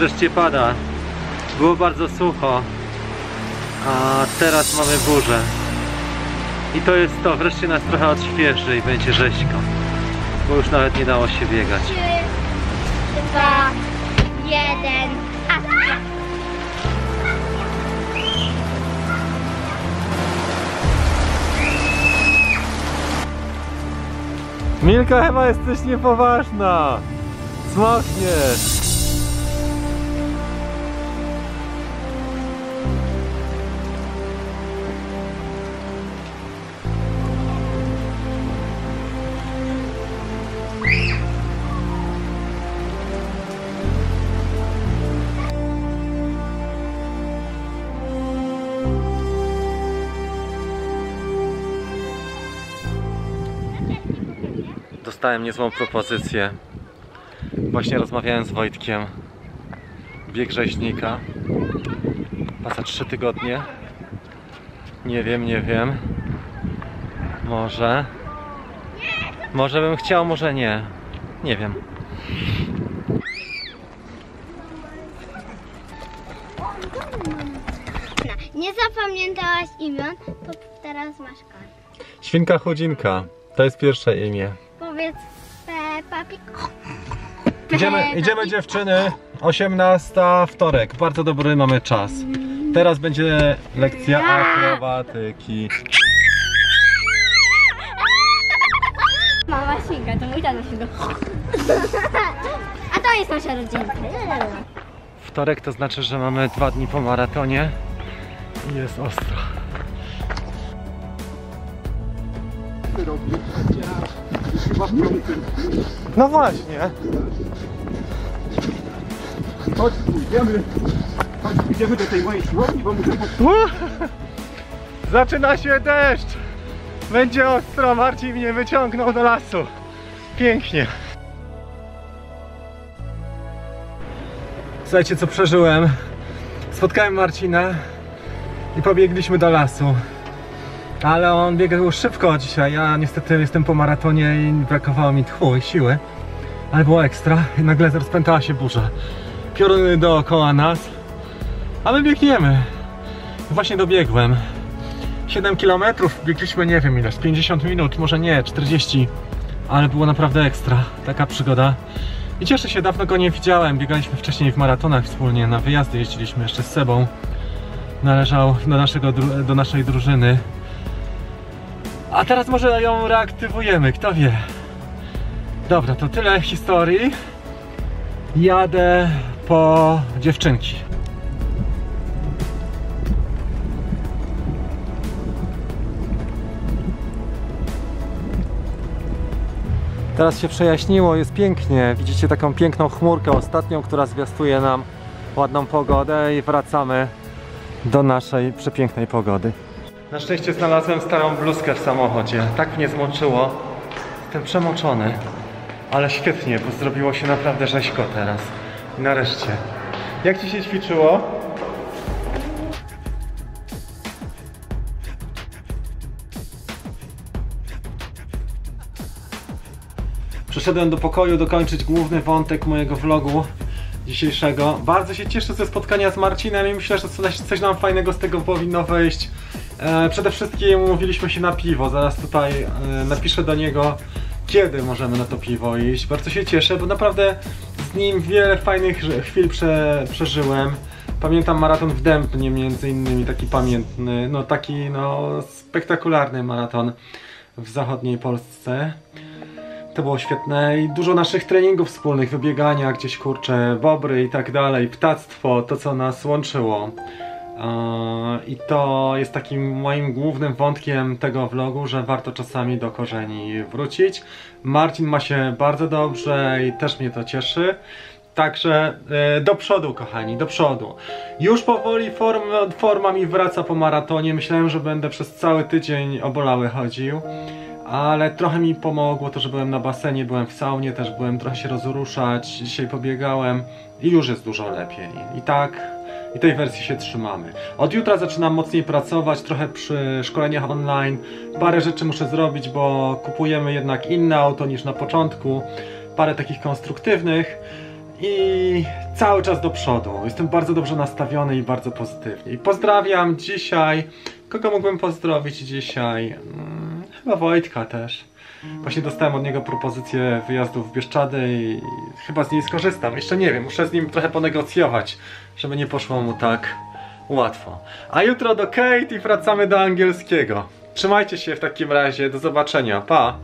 wreszcie pada. Było bardzo sucho, a teraz mamy burzę. I to jest to, wreszcie nas trochę odświeży i będzie rzeźko. Bo już nawet nie dało się biegać. 3, 2, 1, akcja! Milka, chyba jesteś niepoważna. Smokniesz. Dostałem niezłą propozycję. Właśnie rozmawiałem z Wojtkiem. Bieg rzeźnika. Za 3 tygodnie. Nie wiem. Może bym chciał, może nie. Nie wiem. Nie zapamiętałaś imion, to teraz masz kartę. Świnka Chudzinka. To jest pierwsze imię. Powiedz Peppa Pig. Idziemy dziewczyny. 18, wtorek. Bardzo dobry mamy czas. Teraz będzie lekcja akrobatyki. Mama świnka, to mój tata świnka. A to jest nasza rodzinka. Wtorek to znaczy, że mamy 2 dni po maratonie i jest ostro. No właśnie. Chodź, idziemy do tej mojej siłowni, bo muszę... Zaczyna się deszcz. Będzie ostro, Marcin mnie wyciągnął do lasu. Pięknie. Słuchajcie, co przeżyłem. Spotkałem Marcina i pobiegliśmy do lasu. Ale on biegał szybko dzisiaj. Ja niestety jestem po maratonie i brakowało mi tchu i siły. Ale było ekstra i nagle rozpętała się burza. Pioruny dookoła nas. A my biegniemy. Właśnie dobiegłem. 7 km biegliśmy, nie wiem ile, 50 minut, może nie, 40. Ale było naprawdę ekstra. Taka przygoda. I cieszę się, dawno go nie widziałem. Biegaliśmy wcześniej w maratonach wspólnie, na wyjazdy jeździliśmy jeszcze z Sebą. Należał do naszej drużyny. A teraz może ją reaktywujemy, kto wie. Dobra, to tyle historii. Jadę po dziewczynki. Teraz się przejaśniło, jest pięknie. Widzicie taką piękną chmurkę ostatnią, która zwiastuje nam ładną pogodę i wracamy do naszej przepięknej pogody. Na szczęście znalazłem starą bluzkę w samochodzie. Tak mnie zmoczyło. Jestem przemoczony. Ale świetnie, bo zrobiło się naprawdę rzeźko teraz. I nareszcie. Jak ci się ćwiczyło? Przyszedłem do pokoju dokończyć główny wątek mojego vlogu dzisiejszego. Bardzo się cieszę ze spotkania z Marcinem i myślę, że coś nam fajnego z tego powinno wyjść. Przede wszystkim umówiliśmy się na piwo. Zaraz tutaj napiszę do niego, kiedy możemy na to piwo iść. Bardzo się cieszę, bo naprawdę z nim wiele fajnych chwil przeżyłem. Pamiętam maraton w Dębnie między innymi, taki pamiętny, taki spektakularny maraton w zachodniej Polsce. To było świetne i dużo naszych treningów wspólnych, wybiegania gdzieś, kurcze, bobry i tak dalej, ptactwo, to co nas łączyło. I to jest takim moim głównym wątkiem tego vlogu, że warto czasami do korzeni wrócić. Marcin ma się bardzo dobrze i też mnie to cieszy. Także do przodu, kochani, do przodu. Już powoli forma mi wraca po maratonie. Myślałem, że będę przez cały tydzień obolały chodził. Ale trochę mi pomogło to, że byłem na basenie, byłem w saunie, też byłem trochę się rozruszać. Dzisiaj pobiegałem i już jest dużo lepiej. I tej wersji się trzymamy. Od jutra zaczynam mocniej pracować, trochę przy szkoleniach online. Parę rzeczy muszę zrobić, bo kupujemy jednak inne auto niż na początku. Parę takich konstruktywnych. i cały czas do przodu. Jestem bardzo dobrze nastawiony i bardzo pozytywnie. I pozdrawiam dzisiaj. Kogo mógłbym pozdrowić dzisiaj? Chyba Wojtka też. Właśnie dostałem od niego propozycję wyjazdu w Bieszczady i chyba z niej skorzystam. Jeszcze nie wiem, muszę z nim trochę ponegocjować, żeby nie poszło mu tak łatwo. A jutro do Kate i wracamy do angielskiego. Trzymajcie się w takim razie, do zobaczenia, pa!